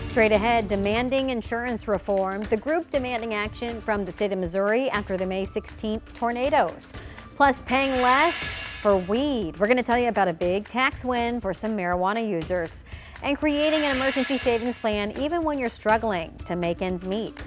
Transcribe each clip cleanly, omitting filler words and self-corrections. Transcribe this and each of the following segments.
Straight ahead, demanding insurance reform. The group demanding action from the state of Missouri after the May 16th tornadoes. Plus, paying less for weed. We're going to tell you about a big tax win for some marijuana users and creating an emergency savings plan even when you're struggling to make ends meet.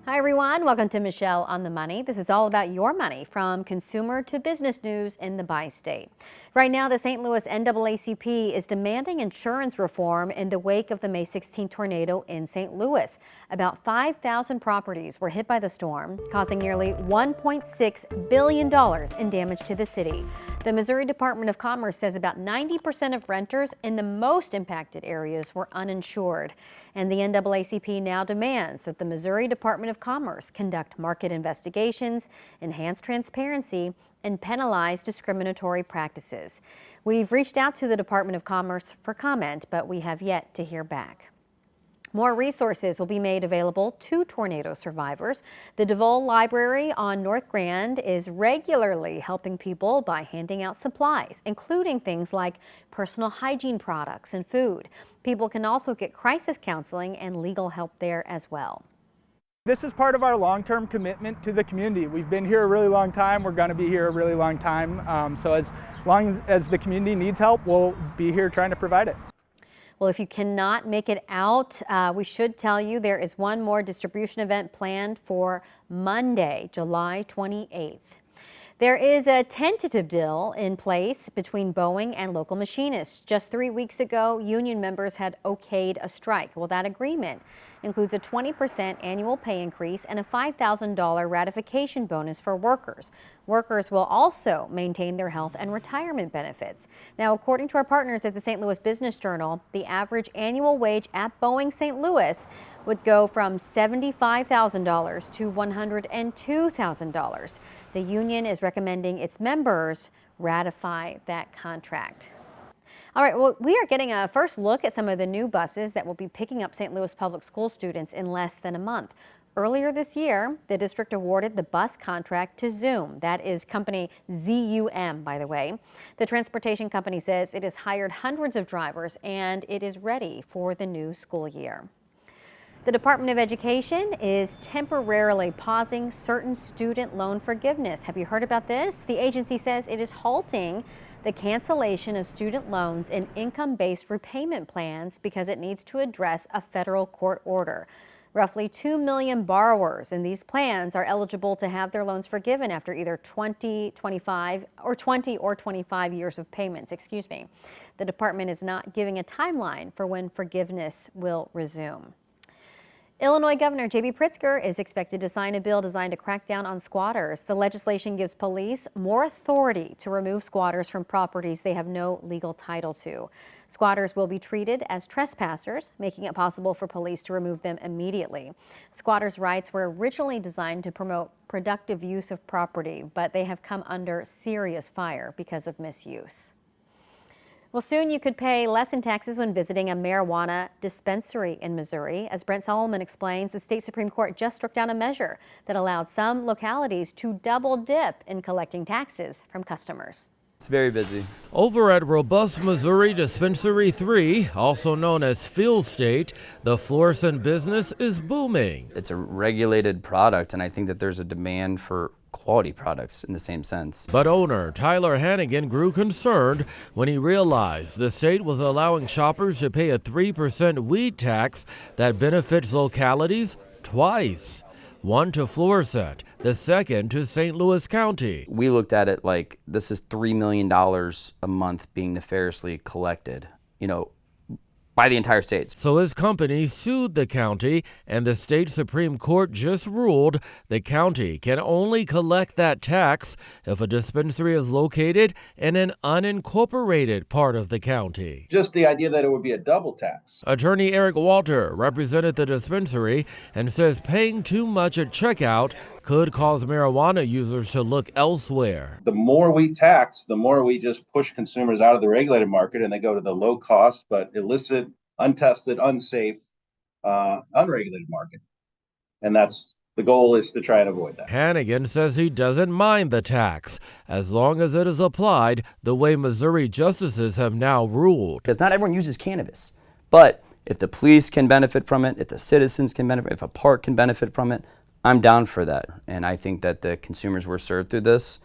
Hi, everyone. Welcome to Michelle on the Money. This is all about your money from consumer to business news in the bi-state. Right now, the St. Louis NAACP is demanding insurance reform in the wake of the May 16 tornado in St. Louis. About 5,000 properties were hit by the storm, causing nearly $1.6 billion in damage to the city. The Missouri Department of Commerce says about 90% of renters in the most impacted areas were uninsured. And the NAACP now demands that the Missouri Department of Commerce conduct market investigations, enhance transparency, and penalize discriminatory practices. We've reached out to the Department of Commerce for comment, but we have yet to hear back. More resources will be made available to tornado survivors. The DeVol Library on North Grand is regularly helping people by handing out supplies, including things like personal hygiene products and food. People can also get crisis counseling and legal help there as well. This is part of our long-term commitment to the community. We've been here a really long time. We're going to be here a really long time. So as long as the community needs help, we'll be here trying to provide it. Well, if you cannot make it out, we should tell you there is one more distribution event planned for Monday, July 28th. There is a tentative deal in place between Boeing and local machinists. Just 3 weeks ago, union members had okayed a strike. Well, that agreement includes a 20% annual pay increase and a $5,000 ratification bonus for workers. Workers will also maintain their health and retirement benefits. Now, according to our partners at the St. Louis Business Journal, the average annual wage at Boeing St. Louis would go from $75,000 to $102,000. The union is recommending its members ratify that contract. All right, well, we are getting a first look at some of the new buses that will be picking up St. Louis Public School students in less than a month. Earlier this year, the district awarded the bus contract to Zoom. That is company ZUM, by the way. The transportation company says it has hired hundreds of drivers and it is ready for the new school year. The Department of Education is temporarily pausing certain student loan forgiveness. Have you heard about this? The agency says it is halting the cancellation of student loans in income-based repayment plans because it needs to address a federal court order. Roughly 2 million borrowers in these plans are eligible to have their loans forgiven after either 20 or 25 years of payments. The department is not giving a timeline for when forgiveness will resume. Illinois Governor J.B. Pritzker is expected to sign a bill designed to crack down on squatters. The legislation gives police more authority to remove squatters from properties they have no legal title to. Squatters will be treated as trespassers, making it possible for police to remove them immediately. Squatters' rights were originally designed to promote productive use of property, but they have come under serious fire because of misuse. Well, soon you could pay less in taxes when visiting a marijuana dispensary in Missouri. As Brent Solomon explains, the state Supreme Court just struck down a measure that allowed some localities to double dip in collecting taxes from customers. It's very busy. Over at Robust Missouri Dispensary 3, also known as Field State, the Florissant business is booming. It's a regulated product, and I think that there's a demand for quality products in the same sense. But owner Tyler Hannigan grew concerned when he realized the state was allowing shoppers to pay a 3% weed tax that benefits localities twice. One to Florissant, the second to St. Louis County. We looked at it like this is $3 million a month being nefariously collected, by the entire state. So his company sued the county, and the state Supreme Court just ruled the county can only collect that tax if a dispensary is located in an unincorporated part of the county. Just the idea that it would be a double tax. Attorney Eric Walter represented the dispensary and says paying too much at checkout could cause marijuana users to look elsewhere. The more we tax, the more we just push consumers out of the regulated market and they go to the low cost but illicit, untested, unsafe, unregulated market. And that's the goal is to try and avoid that. Hannigan says he doesn't mind the tax as long as it is applied the way Missouri justices have now ruled. Because not everyone uses cannabis. But if the police can benefit from it, if the citizens can benefit, if a park can benefit from it, I'm down for that. And I think that the consumers were served through this.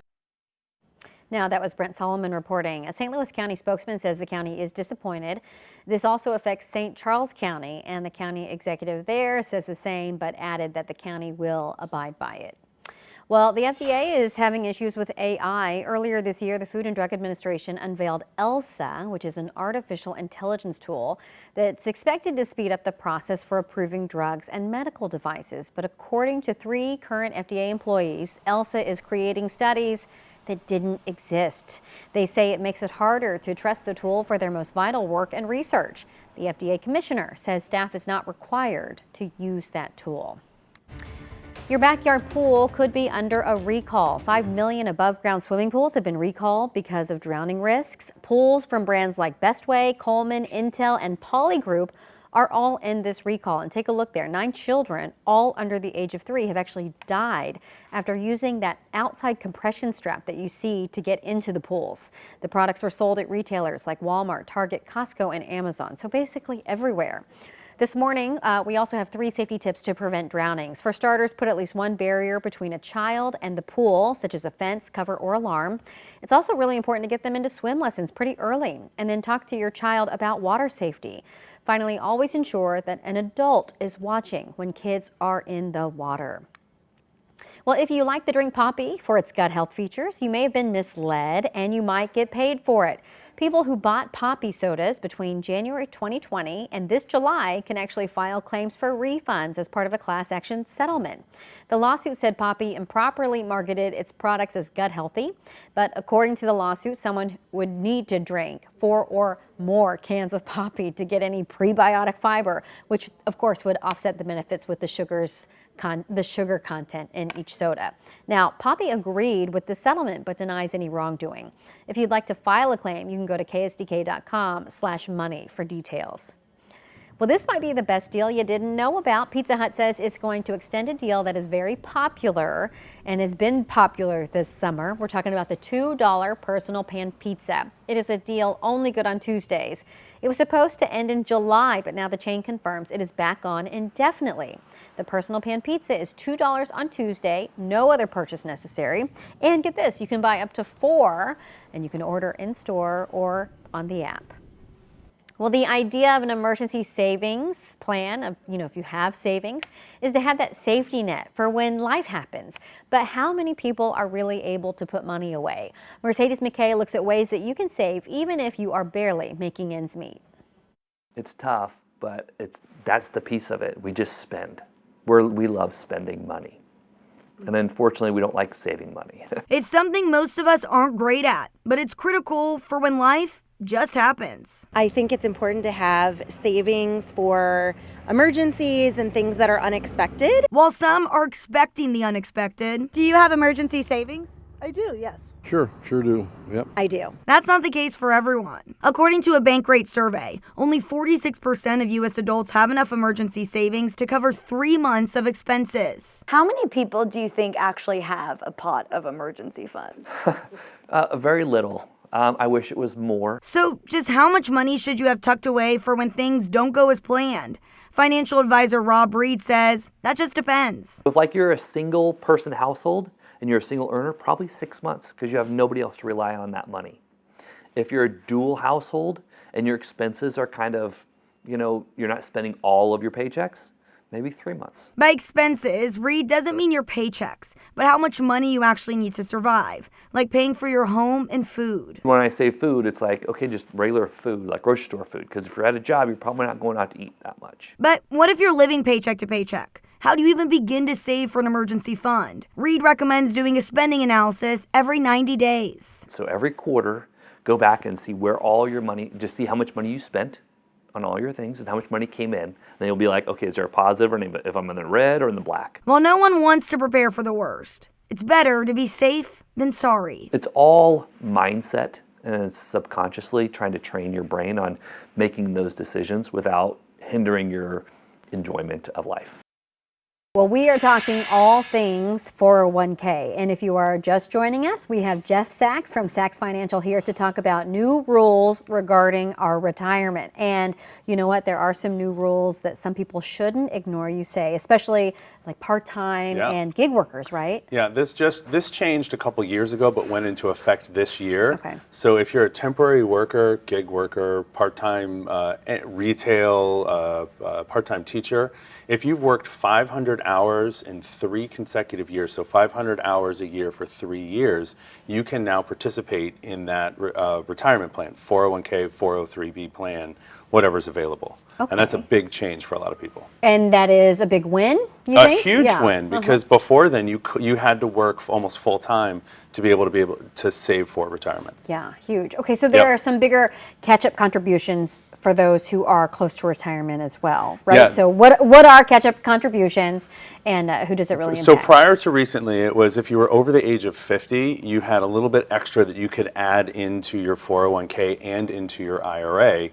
Now, that was Brent Solomon reporting. A St. Louis County spokesman says the county is disappointed. This also affects St. Charles County, and the county executive there says the same, but added that the county will abide by it. Well, the FDA is having issues with AI. Earlier this year, the Food and Drug Administration unveiled ELSA, which is an artificial intelligence tool that's expected to speed up the process for approving drugs and medical devices. But according to 3 current FDA employees, ELSA is creating studies that didn't exist. They say it makes it harder to trust the tool for their most vital work and research. The FDA commissioner says staff is not required to use that tool. Your backyard pool could be under a recall. 5 million above-ground swimming pools have been recalled because of drowning risks. Pools from brands like Bestway, Coleman, Intel, and Poly Group are all in this recall. And take a look there. 9 children, all under the age of 3, have actually died after using that outside compression strap that you see to get into the pools. The products were sold at retailers like Walmart, Target, Costco, and Amazon. So basically everywhere. This morning, we also have 3 safety tips to prevent drownings. For starters, put at least one barrier between a child and the pool, such as a fence, cover, or alarm. It's also really important to get them into swim lessons pretty early, and then talk to your child about water safety. Finally, always ensure that an adult is watching when kids are in the water. Well, if you like the drink Poppi for its gut health features, you may have been misled and you might get paid for it. People who bought Poppi sodas between January 2020 and this July can actually file claims for refunds as part of a class action settlement. The lawsuit said Poppi improperly marketed its products as gut healthy, but according to the lawsuit, someone would need to drink 4 or more cans of Poppi to get any prebiotic fiber, which of course would offset the benefits with the sugar content in each soda. Now, Poppi agreed with the settlement but denies any wrongdoing. If you'd like to file a claim, you can go to ksdk.com/money for details. Well, this might be the best deal you didn't know about. Pizza Hut says it's going to extend a deal that is very popular and has been popular this summer. We're talking about the $2 personal pan pizza. It is a deal only good on Tuesdays. It was supposed to end in July, but now the chain confirms it is back on indefinitely. The personal pan pizza is $2 on Tuesday, no other purchase necessary. And get this, you can buy up to 4, and you can order in store or on the app. Well, the idea of an emergency savings plan, if you have savings, is to have that safety net for when life happens. But how many people are really able to put money away? Mercedes McKay looks at ways that you can save even if you are barely making ends meet. It's tough, but that's the piece of it. We just spend. We love spending money. And unfortunately, we don't like saving money. It's something most of us aren't great at, but it's critical for when life just happens. I think it's important to have savings for emergencies and things that are unexpected. While some are expecting the unexpected. Do you have emergency savings? I do, yes. Sure do. Yep. I do. That's not the case for everyone. According to a Bankrate survey, only 46% of U.S. adults have enough emergency savings to cover 3 months of expenses. How many people do you think actually have a pot of emergency funds? Very little. I wish it was more. So just how much money should you have tucked away for when things don't go as planned? Financial advisor Rob Reed says that just depends. If you're a single person household and you're a single earner, probably 6 months because you have nobody else to rely on that money. If you're a dual household and your expenses are kind of, you're not spending all of your paychecks, maybe 3 months. By expenses, Reed doesn't mean your paychecks, but how much money you actually need to survive, like paying for your home and food. When I say food, it's okay, just regular food, like grocery store food, because if you're at a job, you're probably not going out to eat that much. But what if you're living paycheck to paycheck? How do you even begin to save for an emergency fund? Reed recommends doing a spending analysis every 90 days. So every quarter, go back and see where all your money, just see how much money you spent on all your things and how much money came in. Then you'll be like, okay, is there a positive or negative? If I'm in the red or in the black. Well, no one wants to prepare for the worst. It's better to be safe than sorry. It's all mindset, and it's subconsciously trying to train your brain on making those decisions without hindering your enjoyment of life. Well, we are talking all things 401k. And if you are just joining us, we have Jeff Sachs from Sachs Financial here to talk about new rules regarding our retirement. And you know what? There are some new rules that some people shouldn't ignore, you say, especially like part-time and gig workers, right? Yeah, this changed a couple years ago, but went into effect this year. Okay. So if you're a temporary worker, gig worker, part-time retail, part-time teacher, if you've worked 500 hours in 3 consecutive years, so 500 hours a year for 3 years, you can now participate in that retirement plan, 401k, 403b plan, whatever's available. Okay. And that's a big change for a lot of people. And that is a big win, you A think? huge win, because before then you had to work almost full time to be able to save for retirement. Yeah, huge. Okay, so there are some bigger catch-up contributions for those who are close to retirement as well, right? Yeah. So what are catch-up contributions, and who does it really impact? So prior to recently, it was if you were over the age of 50, you had a little bit extra that you could add into your 401k and into your IRA.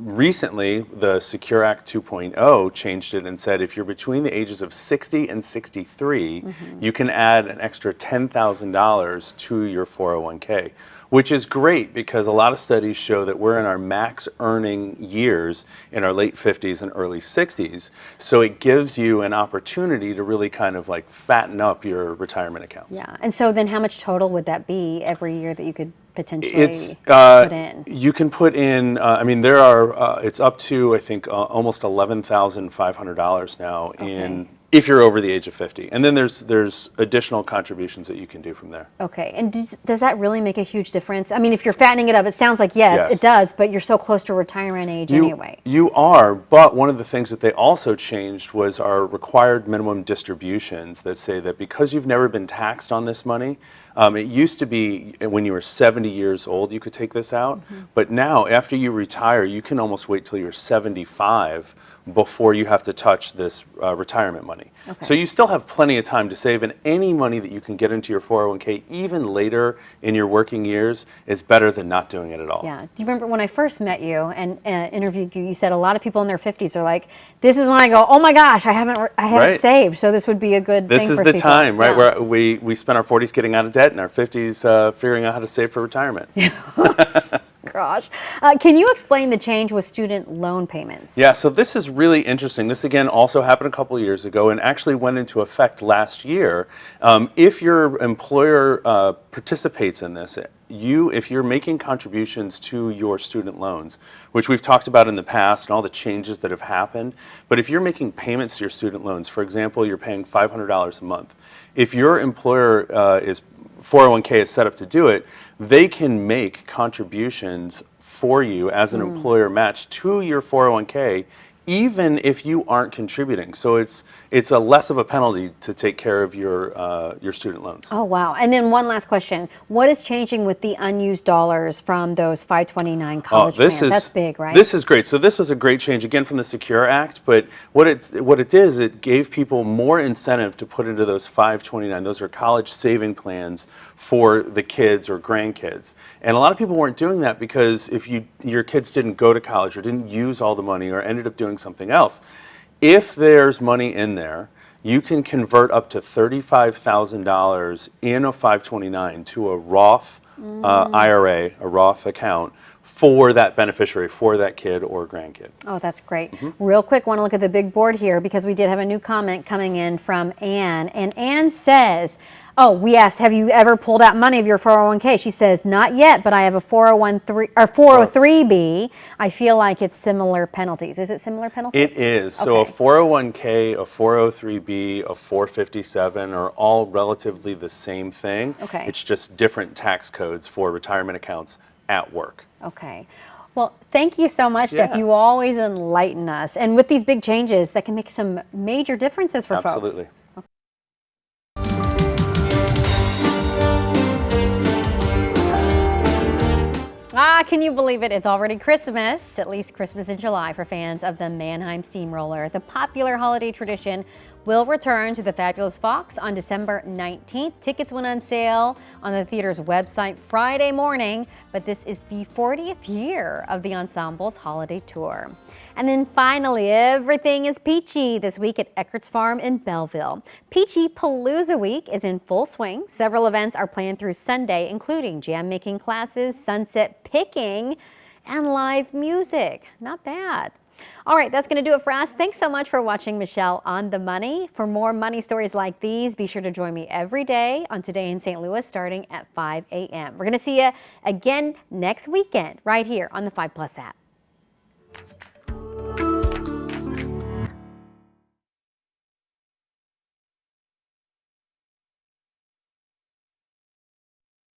Recently, the Secure Act 2.0 changed it and said if you're between the ages of 60 and 63, you can add an extra $10,000 to your 401k, which is great because a lot of studies show that we're in our max earning years in our late 50s and early 60s. So it gives you an opportunity to really kind of like fatten up your retirement accounts. Yeah, and so then how much total would that be every year that you could potentially put in? You can put in, I mean, there are, it's up to, I think, almost $11,500 now if you're over the age of 50. And then there's additional contributions that you can do from there. Okay, and does that really make a huge difference? I mean, if you're fattening it up, it sounds like yes, it does, but you're so close to retirement age anyway. You are, but one of the things that they also changed was our required minimum distributions that say that because you've never been taxed on this money, it used to be when you were 70 years old you could take this out, but now after you retire you can almost wait till you're 75 before you have to touch this retirement money. Okay. So you still have plenty of time to save, and any money that you can get into your 401k even later in your working years is better than not doing it at all. Yeah. Do you remember when I first met you and interviewed you, you said a lot of people in their 50s are like, this is when I go, oh my gosh, I haven't saved, so this would be a good thing for people. This is the time, right, where we spend our 40s getting out of debt and our 50s figuring out how to save for retirement. Gosh. Can you explain the change with student loan payments? Yeah, so this is really interesting. This again also happened a couple of years ago and actually went into effect last year. If your employer participates in this, if you're making contributions to your student loans, which we've talked about in the past and all the changes that have happened, but if you're making payments to your student loans, for example, you're paying $500 a month, if your employer 401k is set up to do it, they can make contributions for you as an employer match to your 401k even if you aren't contributing. So it's a less of a penalty to take care of your student loans. Oh, wow. And then one last question. What is changing with the unused dollars from those 529 college plans? That's big, right? This is great. So this was a great change, again, from the Secure Act, but what it did is it gave people more incentive to put into those 529. Those are college saving plans for the kids or grandkids. And a lot of people weren't doing that because if your kids didn't go to college or didn't use all the money or ended up doing something else, if there's money in there, you can convert up to $35,000 in a 529 to a Roth IRA, a Roth account, for that beneficiary, for that kid or grandkid. Oh, that's great. Real quick, want to look at the big board here because we did have a new comment coming in from Ann. And Ann says, oh, we asked, have you ever pulled out money of your 401k? She says, not yet, but I have a 403B. I feel like it's similar penalties. Is it similar penalties? It is. So a 401k, a 403B, a 457 are all relatively the same thing. Okay. It's just different tax codes for retirement accounts at work. Okay. Well, thank you so much, Jeff. You always enlighten us. And with these big changes, that can make some major differences for folks. Absolutely. Can you believe it? It's already Christmas, at least Christmas in July for fans of the Mannheim Steamroller. The popular holiday tradition will return to the Fabulous Fox on December 19th. Tickets went on sale on the theater's website Friday morning, but this is the 40th year of the ensemble's holiday tour. And then finally, everything is peachy this week at Eckert's Farm in Belleville. Peachy Palooza Week is in full swing. Several events are planned through Sunday, including jam making classes, sunset picking, and live music. Not bad. All right, that's going to do it for us. Thanks so much for watching Michelle on the Money. For more money stories like these, be sure to join me every day on Today in St. Louis starting at 5 a.m. We're going to see you again next weekend right here on the 5+ app.